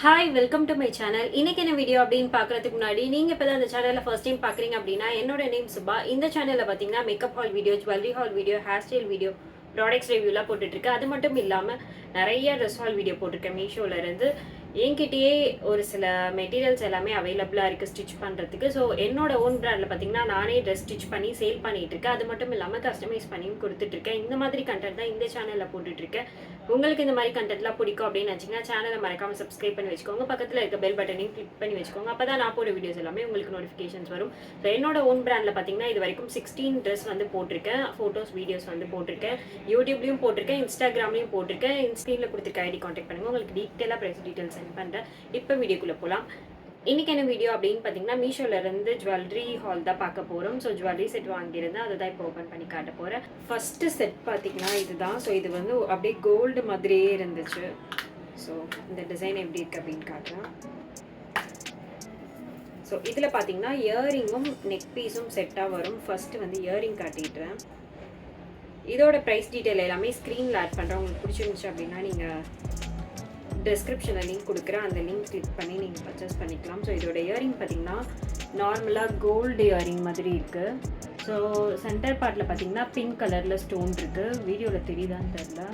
Hi welcome to my channel. இன்னைக்கு என்ன video அப்படின்னு பார்க்கறதுக்கு முன்னாடி நீங்கள் இப்போ தான் அந்த சேனலில் ஃபர்ஸ்ட் டைம் பார்க்குறீங்க அப்படின்னா என்னோட நேம் சுபா. இந்த சேனலில் பார்த்தீங்கன்னா makeup haul video, jewellery haul video, hair style video, products ரிவ்யூலாம் போட்டுட்ருக்கேன். அது மட்டும் இல்லாமல் நிறைய ட்ரெஸ் ஹால் வீடியோ போட்டிருக்கேன். மீஷோலேருந்து என்கிட்டயே ஒரு சில மெட்டீரியல்ஸ் எல்லாமே அவைலபிளாக இருக்குது ஸ்டிச் பண்ணுறதுக்கு. ஸோ என்னோட ஓன் பிராண்டில் பார்த்தீங்கன்னா நானே ட்ரெஸ் ஸ்டிச் பண்ணி சேல் பண்ணிகிட்ருக்கேன். அது மட்டும் இல்லாமல் கஸ்டமைஸ் பண்ணியும் கொடுத்துட்ருக்கேன். இந்த மாதிரி கண்டென்ட் தான் இந்த சேனலில் போட்டுட்ருக்கேன். உங்களுக்கு இந்த மாதிரி கண்டென்ட்லாம் பிடிக்கும் அப்படின்னு நினச்சிங்கன்னா சேனலை மறக்காமல் சப்ஸ்கிரைப் பண்ணி வச்சுக்கோங்க. பக்கத்தில் இருக்க பெல் பட்டனையும் கிளிக் பண்ணி வச்சுக்கோங்க. அப்போ தான் நான் போட வீடியோஸ் எல்லாமே உங்களுக்கு நோட்டிஃபிகேஷன்ஸ் வரும். ஸோ என்னோட ஓன் பிராண்டில் பார்த்தீங்கன்னா இது வரைக்கும் 16 ட்ரெஸ் வந்து போட்டிருக்கேன். ஃபோட்டோஸ் வீடியோஸ் வந்து போட்டிருக்கேன். யூடியூப்லேயும் போட்டிருக்கேன், இன்ஸ்டாகிராம்லேயும் போட்டிருக்கேன். ஸ்க்ரீனில் கொடுத்துருக்க ஐடி கான்டாக்ட் பண்ணுங்கள். உங்களுக்கு டீட்டெயிலாக ப்ரைஸ் டீட்டெயில்ஸ் சென்ட் பண்ணுறேன். இப்போ வீடியோக்குள்ளே போகலாம். இன்றைக்கி என்ன வீடியோ அப்படின்னு பார்த்தீங்கன்னா மீஷோலேருந்து ஜுவல்லரி ஹால் தான் பார்க்க போகிறோம். ஸோ ஜுவல்லரி செட் வாங்கியிருந்தேன், அதை தான் இப்போ ஓப்பன் பண்ணி காட்ட போகிறேன். ஃபஸ்ட்டு செட் பார்த்தீங்கன்னா இதுதான். ஸோ இது வந்து அப்படியே கோல்டு மாதிரியே இருந்துச்சு. ஸோ இந்த டிசைன் எப்படி இருக்குது அப்படின்னு காட்டுறேன். ஸோ இதில் பார்த்தீங்கன்னா இயரிங்கும் நெக் பீஸும் செட்டாக வரும். ஃபஸ்ட்டு வந்து இயரிங் காட்டிட்டுறேன். இதோட ப்ரைஸ் டீட்டெயில் எல்லாமே ஸ்க்ரீனில் ஆட் பண்ணுறேன். உங்களுக்கு பிடிச்சிருந்துச்சு அப்படின்னா நீங்கள் டிஸ்கிரிப்ஷனில் லிங்க் கொடுக்குறேன், அந்த லிங்க் கிளிக் பண்ணி நீங்கள் பர்ச்சேஸ் பண்ணிக்கலாம். ஸோ இதோட இயரிங் பார்த்தீங்கன்னா நார்மலாக கோல்டு இயரிங் மாதிரி இருக்குது. ஸோ சென்டர் பார்ட்டில் பார்த்தீங்கன்னா பிங்க் கலரில் ஸ்டோன் இருக்குது. வீடியோவில் தெரியுதான்னு தெரில.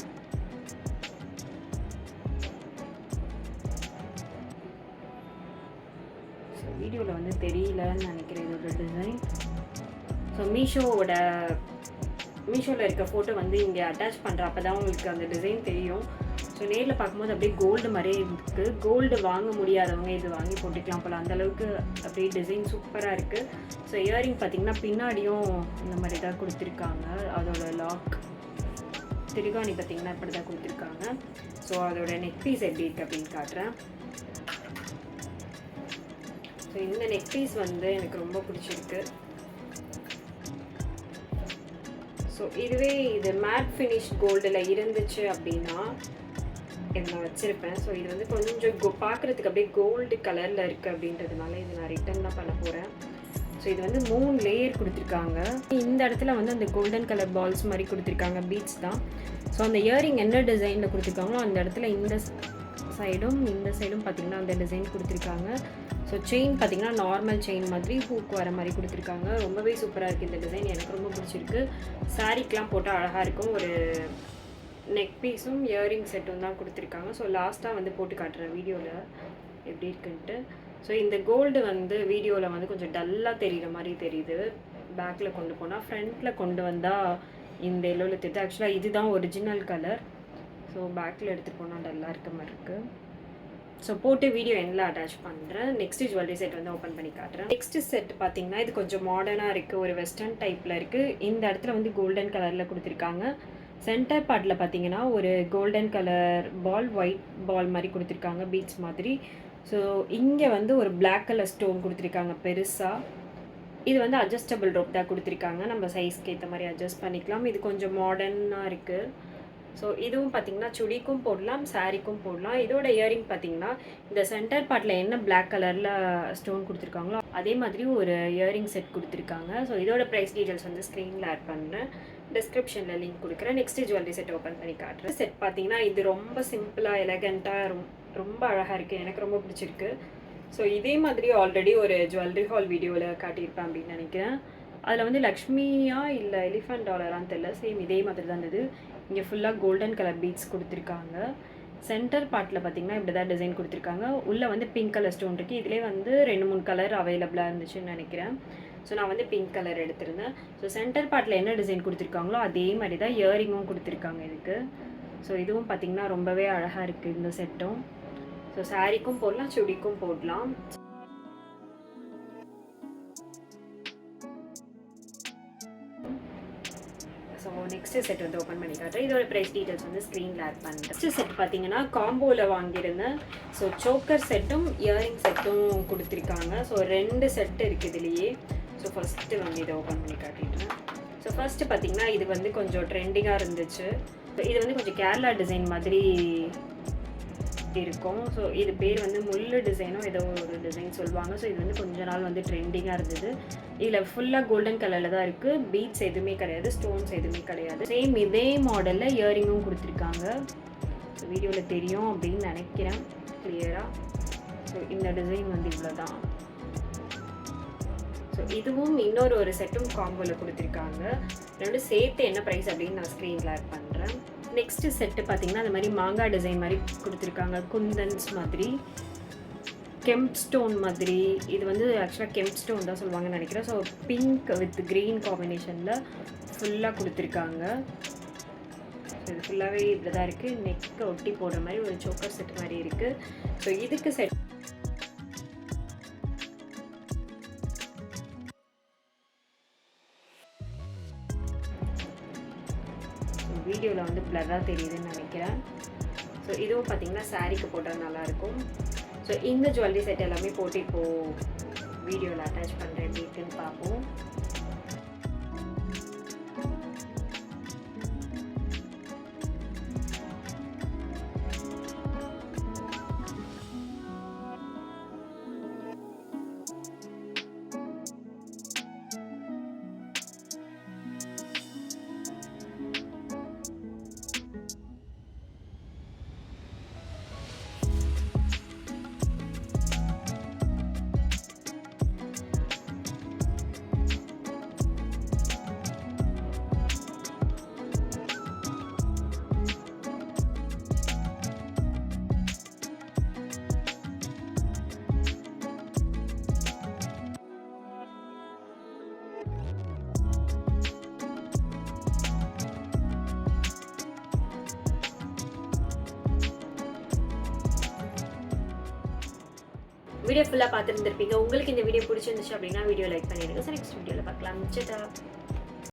ஸோ வீடியோவில் வந்து தெரியலன்னு நினைக்கிறேன் இதோட டிசைன். ஸோ மீஷோவில் இருக்க ஃபோட்டோ வந்து இங்கே அட்டாச் பண்ணுற அப்போ தான் உங்களுக்கு அந்த டிசைன் தெரியும். ஸோ நேரில் பார்க்கும்போது அப்படியே கோல்டு மாதிரியே இருக்குது. கோல்டு வாங்க முடியாதவங்க இது வாங்கி போட்டுக்கலாம் போல், அந்தளவுக்கு அப்படியே டிசைன் சூப்பராக இருக்குது. ஸோ இயரிங் பார்த்திங்கன்னா பின்னாடியும் இந்த மாதிரி தான் கொடுத்துருக்காங்க. அதோட லாக் திருகாணி பார்த்திங்கன்னா இப்படி தான் கொடுத்துருக்காங்க. ஸோ அதோட நெக் பீஸ் எப்படி இருக்குது அப்படின்னு காட்டுறேன். ஸோ இந்த நெக் பீஸ் வந்து எனக்கு ரொம்ப பிடிச்சிருக்கு. ஸோ இதுவே இது மேட் ஃபினிஷ் கோல்டில் இருந்துச்சு அப்படின்னா இதை நான் வச்சுருப்பேன். ஸோ இது வந்து கொஞ்சம் பார்க்குறதுக்கு அப்படியே கோல்டு கலரில் இருக்குது அப்படின்றதுனால இது நான் ரிட்டன் தான் பண்ண போகிறேன். ஸோ இது வந்து 3 லேயர் கொடுத்துருக்காங்க. இந்த இடத்துல வந்து அந்த கோல்டன் கலர் பால்ஸ் மாதிரி கொடுத்துருக்காங்க, பீட்ஸ் தான். ஸோ அந்த இயரிங் என்ன டிசைனில் கொடுத்துருக்காங்களோ அந்த இடத்துல இந்த சைடும் பார்த்திங்கன்னா அந்த டிசைன் கொடுத்துருக்காங்க. ஸோ செயின் பார்த்திங்கன்னா நார்மல் செயின் மாதிரி ஹூக் வர மாதிரி கொடுத்துருக்காங்க. ரொம்பவே சூப்பராக இருக்குது இந்த டிசைன், எனக்கு ரொம்ப பிடிச்சிருக்கு. சாரீக்கெலாம் போட்டால் அழகாக இருக்கும். ஒரு நெக் பீஸும் இயரிங் செட்டும் தான் கொடுத்துருக்காங்க. ஸோ லாஸ்ட்டாக வந்து போட்டு காட்டுறேன் வீடியோவில் எப்படி இருக்குன்ட்டு. ஸோ இந்த கோல்டு வந்து வீடியோவில் வந்து கொஞ்சம் டல்லாக தெரிகிற மாதிரி தெரியுது. பேக்கில் கொண்டு போனால், ஃப்ரண்ட்டில் கொண்டு வந்தால் இந்த எல்லோவில் தெரியுது. ஆக்சுவலாக இதுதான் ஒரிஜினல் கலர். ஸோ பேக்கில் எடுத்துகிட்டு போனால் டல்லாக இருக்க மாதிரி இருக்குது. ஸோ போட்டு வீடியோ எண்டில் அட்டாச் பண்ணுறேன். நெக்ஸ்ட்டு ஜுவல்லரி செட் வந்து ஓப்பன் பண்ணி காட்டுறேன். நெக்ஸ்ட்டு செட் பார்த்திங்கன்னா இது கொஞ்சம் மாடர்னாக இருக்குது, ஒரு வெஸ்டர்ன் டைப்பில் இருக்குது. இந்த இடத்துல வந்து கோல்டன் கலரில் கொடுத்துருக்காங்க. சென்டர் பார்ட்டில் பார்த்தீங்கன்னா ஒரு golden colour ball, white ball மாதிரி கொடுத்துருக்காங்க, பீட்ஸ் மாதிரி. ஸோ இங்கே வந்து ஒரு பிளாக் கலர் ஸ்டோன் கொடுத்துருக்காங்க பெருசாக. இது வந்து அட்ஜஸ்டபிள் ரோப் தான் கொடுத்துருக்காங்க, நம்ம சைஸ்க்கு ஏற்ற மாதிரி அட்ஜஸ்ட் பண்ணிக்கலாம். இது கொஞ்சம் மாடர்னாக இருக்குது. ஸோ இதுவும் பார்த்திங்கன்னா சுடிக்கும் போடலாம், சாரீக்கும் போடலாம். இதோட இயரிங் பார்த்திங்கன்னா இந்த சென்டர் பார்ட்டில் என்ன பிளாக் கலரில் ஸ்டோன் கொடுத்துருக்காங்களோ அதே மாதிரி ஒரு இயரிங் செட் கொடுத்துருக்காங்க. ஸோ இதோட ப்ரைஸ் டீட்டெயில்ஸ் வந்து ஸ்க்ரீனில் ஆட் பண்ணுறேன், டிஸ்கிரிப்ஷனில் லிங்க் கொடுக்குறேன். நெக்ஸ்ட்டு ஜுவல்லரி செட் ஓப்பன் பண்ணி காட்டுறேன். செட் பார்த்திங்கன்னா இது ரொம்ப சிம்பிளாக எலகண்ட்டாக ரொம்ப அழகாக இருக்குது, எனக்கு ரொம்ப பிடிச்சிருக்கு. ஸோ இதே மாதிரி ஆல்ரெடி ஒரு ஜுவல்லரி ஹால் வீடியோவில் காட்டியிருப்பேன் அப்படின்னு நினைக்கிறேன். அதில் வந்து லக்ஷ்மியா இல்லை எலிஃபண்ட் டாலரான்னு தெரியல, சேம் இதே மாதிரி தான் இருந்தது. இங்கே ஃபுல்லாக கோல்டன் கலர் பீட்ஸ் கொடுத்துருக்காங்க. சென்டர் பார்ட்டில் பார்த்திங்கன்னா இப்படி தான் டிசைன் கொடுத்துருக்காங்க. உள்ளே வந்து பிங்க் கலர் ஸ்டோன் இருக்குது. இதிலே வந்து 2-3 கலர் அவைலபிளாக இருந்துச்சுன்னு நினைக்கிறேன். ஸோ நான் வந்து பிங்க் கலர் எடுத்திருந்தேன். ஸோ சென்டர் பார்ட்டில் என்ன டிசைன் கொடுத்துருக்காங்களோ அதே மாதிரி தான் இயரிங்கும் கொடுத்துருக்காங்க இதுக்கு. ஸோ இதுவும் பார்த்திங்கன்னா ரொம்பவே அழகாக இருக்குது இந்த செட்டும். ஸோ சாரீக்கும் போடலாம், சுடிக்கும் போடலாம். ஸோ நெக்ஸ்ட்டு செட் வந்து ஓப்பன் பண்ணி காட்டுறேன். இதோட ப்ரைஸ் டீட்டெயில்ஸ் வந்து ஸ்க்ரீனில் ஆட் பண்ணுறேன். நெக்ஸ்ட் செட் பார்த்தீங்கன்னா காம்போவில் வாங்கியிருந்தேன். ஸோ சோக்கர் செட்டும் இயரிங் செட்டும் கொடுத்துருக்காங்க. ஸோ 2 செட்டு இருக்குது இதுலேயே. ஸோ ஃபஸ்ட்டு வந்து இதை ஓப்பன் பண்ணி காட்டிடுறேன். ஸோ ஃபஸ்ட்டு பார்த்திங்கன்னா இது வந்து கொஞ்சம் ட்ரெண்டிங்காக இருந்துச்சு. ஸோ இது வந்து கொஞ்சம் கேரளா டிசைன் மாதிரி இருக்கும். ஸோ இது பேர் வந்து முள்ளு டிசைனோ ஏதோ ஒரு டிசைன் சொல்லுவாங்க. ஸோ இது வந்து கொஞ்ச நாள் வந்து ட்ரெண்டிங்காக இருந்தது. இதில் ஃபுல்லாக கோல்டன் கலரில் தான் இருக்குது, பீட்ஸ் எதுவுமே கிடையாது, ஸ்டோன்ஸ் எதுவுமே கிடையாது. சேம் இதே மாடலில் இயரிங்கும் கொடுத்துருக்காங்க. ஸோ வீடியோவில் தெரியும் அப்படின்னு நினைக்கிறேன். கிளியராக. ஸோ இந்த டிசைன் வந்து இவ்வளோ தான். ஸோ இதுவும் இன்னொரு ஒரு செட்டும் காம்போவில் கொடுத்துருக்காங்க. ரெண்டும் சேர்த்து என்ன ப்ரைஸ் அப்படின்னு நான் ஸ்க்ரீனில் ஆட் பண்ணுறேன். நெக்ஸ்ட்டு செட்டு பார்த்திங்கன்னா அந்த மாதிரி மாங்காய் டிசைன் மாதிரி கொடுத்துருக்காங்க. குந்தன்ஸ் மாதிரி, கெம்ப் ஸ்டோன் மாதிரி. இது வந்து ஆக்சுவலாக கெம்ப் ஸ்டோன் தான் சொல்லுவாங்கன்னு நினைக்கிறேன். ஸோ பிங்க் வித் க்ரீன் காம்பினேஷனில் ஃபுல்லாக கொடுத்துருக்காங்க. ஸோ இது ஃபுல்லாகவே இப்படி தான் இருக்குது. நெக்கை ஒட்டி போடுற மாதிரி ஒரு சோக்கர் செட் மாதிரி இருக்குது. ஸோ இதுக்கு செட் வீடியோவில் வந்து பிளராக தெரியுதுன்னு நினைக்கிறேன். ஸோ இதுவும் பார்த்திங்கன்னா சாரீக்கு போட்டால் நல்லாயிருக்கும். ஸோ இந்த ஜுவல்லரி செட் எல்லாமே போட்டு இப்போது வீடியோவில் அட்டாச் பண்ணுறேன், எப்படி இருக்குன்னு பார்ப்போம். வீடியோ ஃபுல்லாக பார்த்துருந்துருப்பீங்க. உங்களுக்கு இந்த வீடியோ பிடிச்சிருந்துச்சு அப்படின்னா வீடியோ லைக் பண்ணிடுங்க. ஸோ நெக்ஸ்ட் வீடியோவில் பார்க்கலாம்.